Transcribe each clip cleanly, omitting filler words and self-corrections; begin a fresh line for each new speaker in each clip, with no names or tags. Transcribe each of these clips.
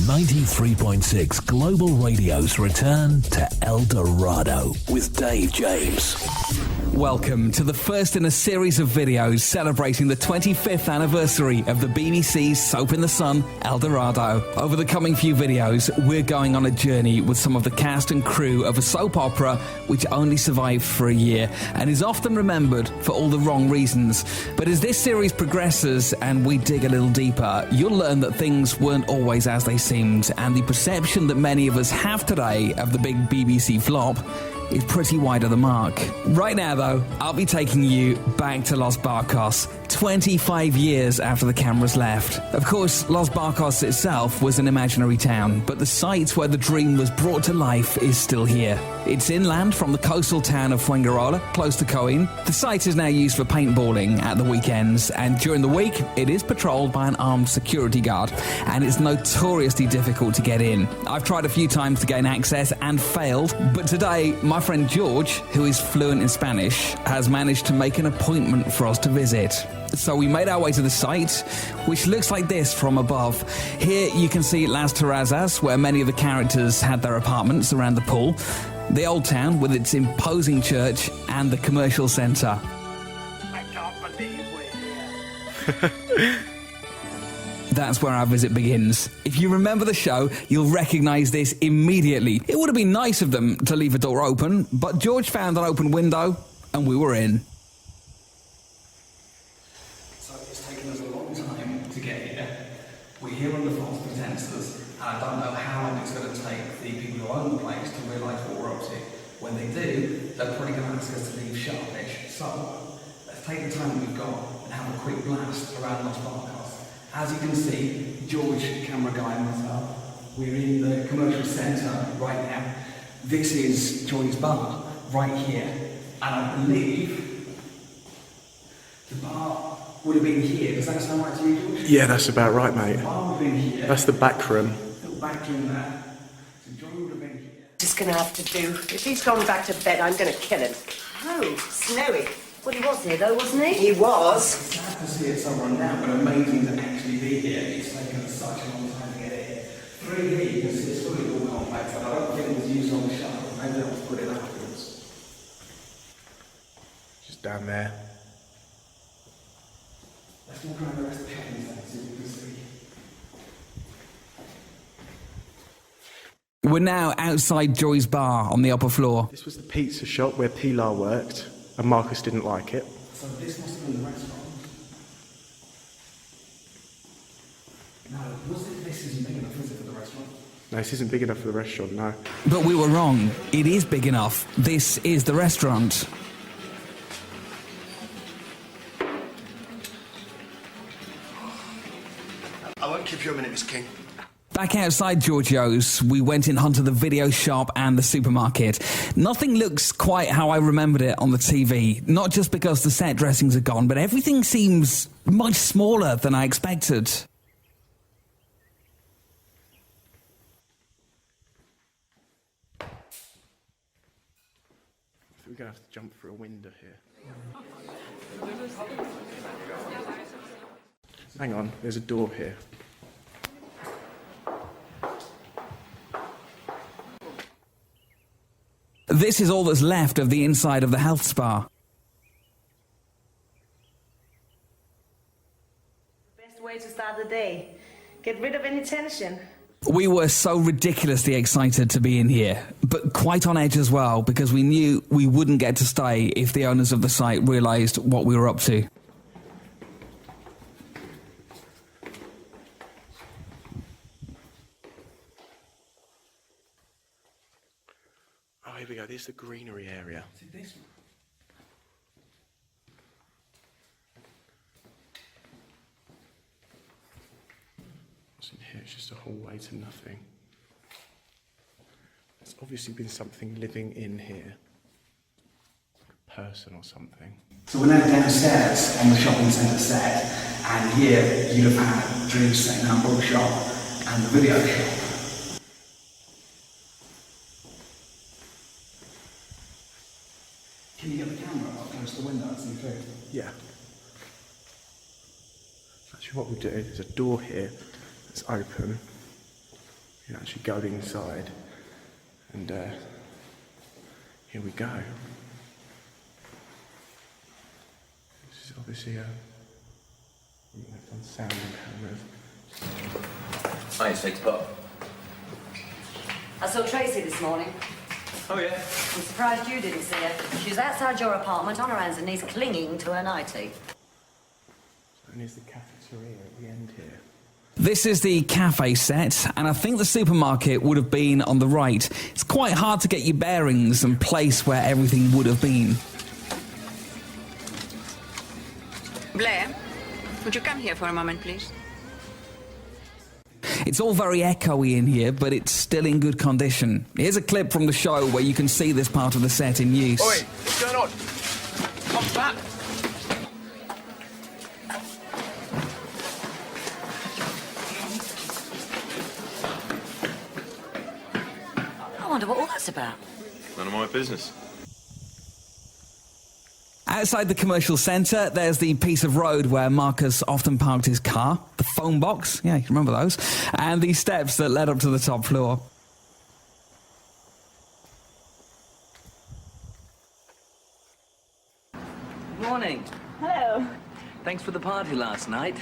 93.6 Global Radio's return to Eldorado with Dave James.
Welcome to the first in a series of videos celebrating the 25th anniversary of the BBC's soap in the sun, Eldorado. Over the coming few videos, we're going on a journey with some of the cast and crew of a soap opera which only survived for a year and is often remembered for all the wrong reasons. But as this series progresses and we dig a little deeper, you'll learn that things weren't always as they seemed, and the perception that many of us have today of the big BBC flop is pretty wide of the mark. Right now, though, I'll be taking you back to Los Barcos, 25 years after the cameras left. Of course, Los Barcos itself was an imaginary town, but the site where the dream was brought to life is still here. It's inland from the coastal town of Fuengirola, close to Coin. The site is now used for paintballing at the weekends, and during the week, it is patrolled by an armed security guard, and it's notoriously difficult to get in. I've tried a few times to gain access and failed, but today, my friend George, who is fluent in Spanish, has managed to make an appointment for us to visit. So we made our way to the site, which looks like this from above. Here you can see Las Terrazas, where many of the characters had their apartments around the pool, the old town with its imposing church, and the commercial centre.
I can't believe we're here.
That's where our visit begins. If you remember the show, you'll recognise this immediately. It would have been nice of them to leave a door open, but George found an open window and we were in. So it's taken us a long time to get here. We're here under false pretences, and I don't know how long it's going to take the people who own the place to realise what we're up to. When they do, they're probably going to ask us to leave sharpish. So let's take the time that we've got and have a quick blast around Los Barcos. As you can see, George, camera guy, and myself, we're in the commercial centre right now. This is Joy's bar, right here. And I believe the bar would have been here. Does that sound right to you, George?
Yeah, that's about right, mate.
The bar would have been here.
That's the back room.
Little back room there. So Joy would have been here.
Just gonna have to do. If he's gone back to bed, I'm gonna kill him. Oh, Snowy.
Well, he was here though, wasn't he?
He was.
It's sad to see it so run down, but amazing to actually be here. It's taken us such a long time to get here. 3D, you can see it's fully all complex, and I don't think it was used on the show. Maybe that was put in afterwards.
Just down there.
Let's walk around the rest of the shopping centre, see what we can see. We're now outside Joy's bar on the upper floor.
This was the pizza shop where Pilar worked, and Marcus didn't like it.
So this must have been the restaurant. No, this isn't big enough, is it, for the restaurant?
No, this isn't big enough for the restaurant, no.
But we were wrong. It is big enough. This is the restaurant.
I won't keep you a minute, Miss King.
Back outside Giorgio's, we went in onto the video shop and the supermarket. Nothing looks quite how I remembered it on the TV. Not just because the set dressings are gone, but everything seems much smaller than I expected.
I think we're going to have to jump through a window here. Hang on, there's a door here.
This is all that's left of the inside of the health spa.
Best way to start the day. Get rid of any tension.
We were so ridiculously excited to be in here, but quite on edge as well, because we knew we wouldn't get to stay if the owners of the site realised what we were up to.
Oh, here we go. This is the greenery area.
See this one?
What's in here? It's just a hallway to nothing. There's obviously been something living in here. Like a person or something.
So we're now downstairs on the shopping centre set, and here you'd have had Drew's second-hand bookshop and the video shop. Can you get the camera up close to the window and see through?
Yeah. Actually, what we'll do, there's a door here that's open. You actually go inside, and here we go. This is obviously a they've done sound and cameras.
Hi, it's Bob.
I saw Tracy this morning.
Oh, yeah?
I'm surprised you didn't see her. She was outside your apartment on her hands and knees clinging to her nightie.
And here's the cafeteria at the end here.
This is the cafe set, and I think the supermarket would have been on the right. It's quite hard to get your bearings and place where everything would have been.
Blair, would you come here for a moment, please?
It's all very echoey in here, but it's still in good condition. Here's a clip from the show where you can see this part of the set in use.
Oi, what's going on? Come back.
I wonder what all that's about.
None of my business.
Outside the commercial centre, there's the piece of road where Marcus often parked his car, the phone box, yeah, you can remember those, and the steps that led up to the top floor.
Morning.
Hello.
Thanks for the party last night.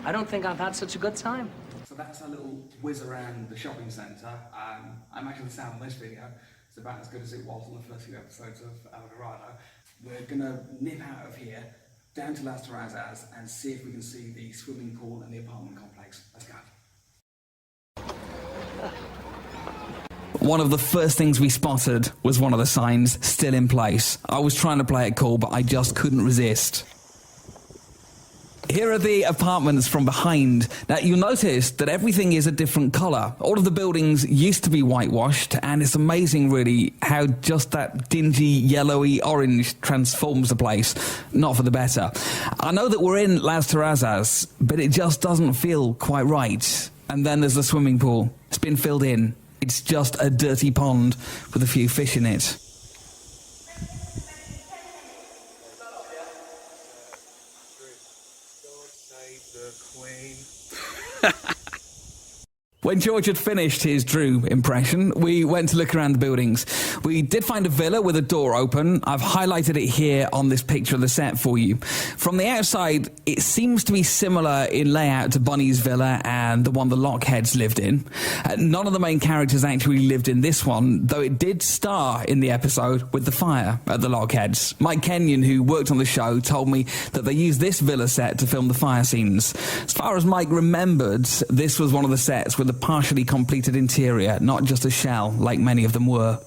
I don't think I've had such a good time.
So that's a little whiz around the shopping centre. I imagine the sound on this video is about as good as it was on the first few episodes of Eldorado. We're going to nip out of here, down to Las Terrazas, and see if we can see the swimming pool and the apartment complex. Let's go. One of the first things we spotted was one of the signs still in place. I was trying to play it cool, but I just couldn't resist. Here are the apartments from behind. Now, you'll notice that everything is a different colour. All of the buildings used to be whitewashed, and it's amazing, really, how just that dingy, yellowy orange transforms the place. Not for the better. I know that we're in Las Terrazas, but it just doesn't feel quite right. And then there's the swimming pool. It's been filled in. It's just a dirty pond with a few fish in it. When George had finished his Drew impression, we went to look around the buildings. We did find a villa with a door open. I've highlighted it here on this picture of the set for you. From the outside, it seems to be similar in layout to Bunny's villa and the one the Lockheads lived in. None of the main characters actually lived in this one, though it did star in the episode with the fire at the Lockheads. Mike Kenyon, who worked on the show, told me that they used this villa set to film the fire scenes. As far as Mike remembered, this was one of the sets with a partially completed interior, not just a shell like many of them were.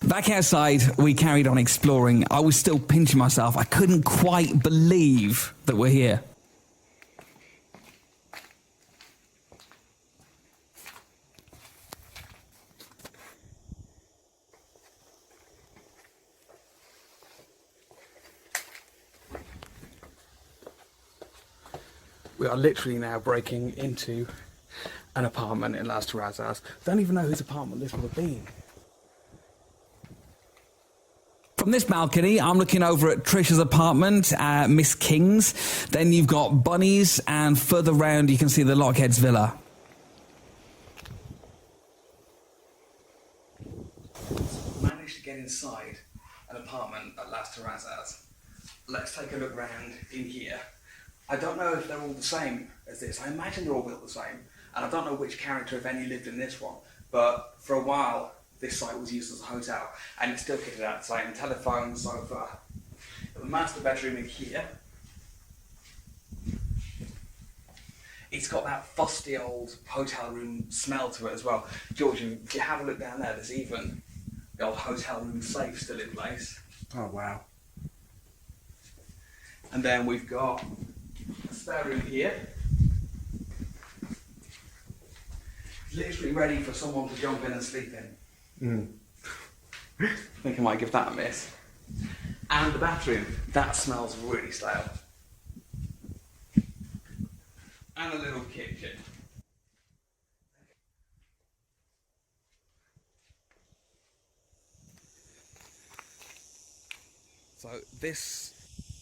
Back outside, we carried on exploring. I was still pinching myself. I couldn't quite believe that we're here. We are literally now breaking into an apartment in Las Terrazas. Don't even know whose apartment this would have been. From this balcony, I'm looking over at Trisha's apartment, Miss King's. Then you've got Bunny's, and further round you can see the Lockheads villa. Managed to get inside an apartment at Las Terrazas. Let's take a look round in here. I don't know if they're all the same as this. I imagine they're all built the same. And I don't know which character, if any, lived in this one. But for a while, this site was used as a hotel, and it's still kitted out the same. Telephone, sofa. The master bedroom in here. It's got that fusty old hotel room smell to it as well. George, if you have a look down there, there's even the old hotel room safe still in place.
Oh, wow.
And then we've got a spare room here. Literally ready for someone to jump in and sleep in. I think I might give that a miss. And the bathroom, that smells really stale. And a little kitchen. So this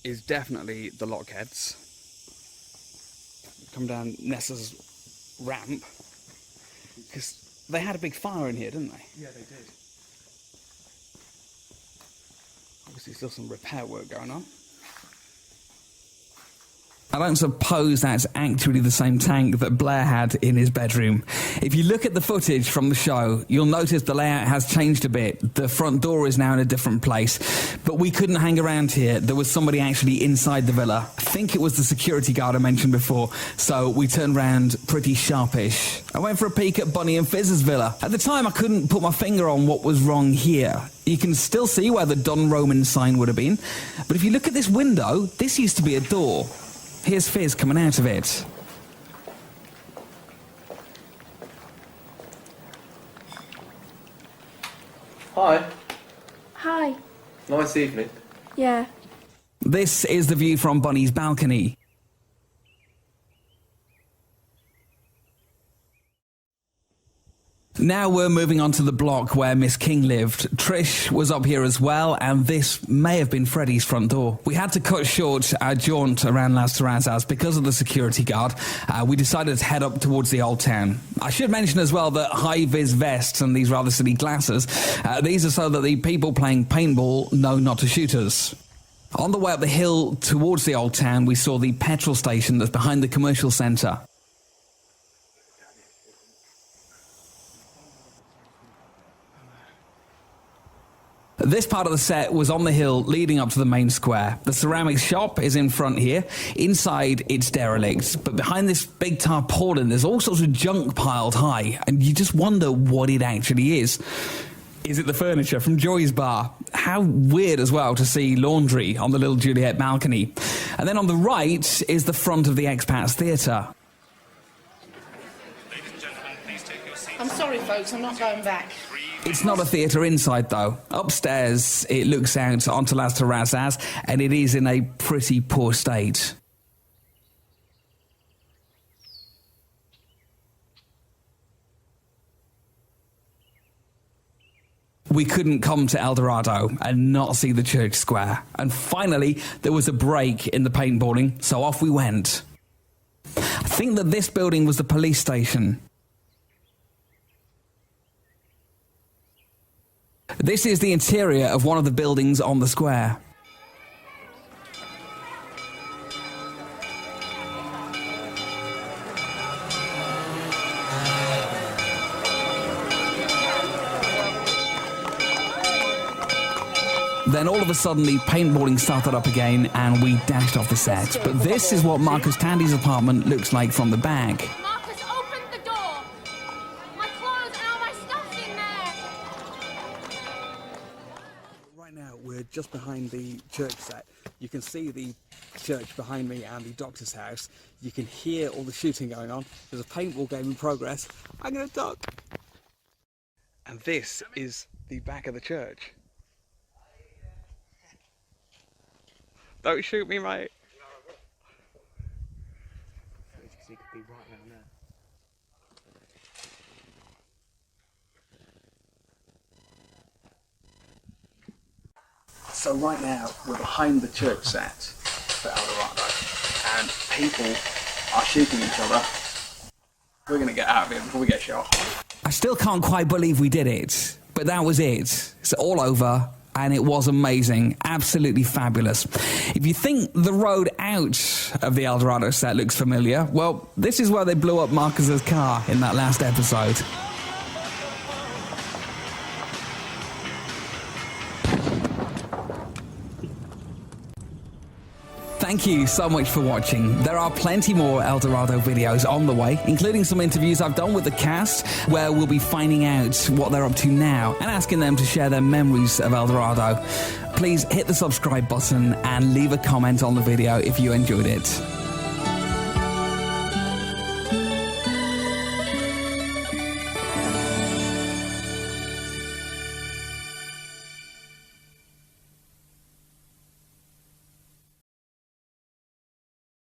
is definitely the lockheads. Come down Nessa's ramp, because they had a big fire in here, didn't they?
Yeah, they did.
Obviously still some repair work going on. I don't suppose that's actually the same tank that Blair had in his bedroom. If you look at the footage from the show, you'll notice the layout has changed a bit. The front door is now in a different place. But we couldn't hang around here. There was somebody actually inside the villa. I think it was the security guard I mentioned before. So we turned round pretty sharpish. I went for a peek at Bunny and Fizz's villa. At the time, I couldn't put my finger on what was wrong here. You can still see where the Don Roman sign would have been. But if you look at this window, this used to be a door. Here's Fizz coming out of it.
Hi.
Hi.
Nice evening.
Yeah.
This is the view from Bunny's balcony. Now we're moving on to the block where Miss King lived. Trish was up here as well, and this may have been Freddie's front door. We had to cut short our jaunt around Las Terrazas because of the security guard. We decided to head up towards the old town. I should mention as well that high-vis vests and these rather silly glasses, these are so that the people playing paintball know not to shoot us. On the way up the hill towards the old town, we saw the petrol station that's behind the commercial centre. This part of the set was on the hill leading up to the main square. The ceramics shop is in front here. Inside, it's Derelict. But behind this big tarpaulin, there's all sorts of junk piled high. And you just wonder what it actually is. Is it the furniture from Joy's bar? How weird as well to see laundry on the little Juliet balcony. And then on the right is the front of the Expats Theatre.
I'm sorry, folks, I'm not going back.
It's not a theatre inside, though. Upstairs, it looks out onto Las Terrazas, and it is in a pretty poor state. We couldn't come to Eldorado and not see the church square. And finally, there was a break in the paintballing, so off we went. I think that this building was the police station. This is the interior of one of the buildings on the square. Then all of a sudden the paintballing started up again and we dashed off the set. But this is what Marcus Tandy's apartment looks like from the back.
Marcus, open the door! My clothes and all my stuff's in there!
Right now we're just behind the church set. You can see the church behind me and the doctor's house. You can hear all the shooting going on. There's a paintball game in progress. I'm going to duck. And this is the back of the church. Don't shoot me, mate.
He could be right around there.
So right now, we're behind the church set for Eldorado, and people are shooting each other. We're going to get out of here before we get shot. I still can't quite believe we did it, but that was it. It's all over. And it was amazing, absolutely fabulous. If you think the road out of the Eldorado set looks familiar, well, this is where they blew up Marcus's car in that last episode. Thank you so much for watching. There are plenty more Eldorado videos on the way, including some interviews I've done with the cast, where we'll be finding out what they're up to now and asking them to share their memories of Eldorado. Please hit the subscribe button and leave a comment on the video if you enjoyed it.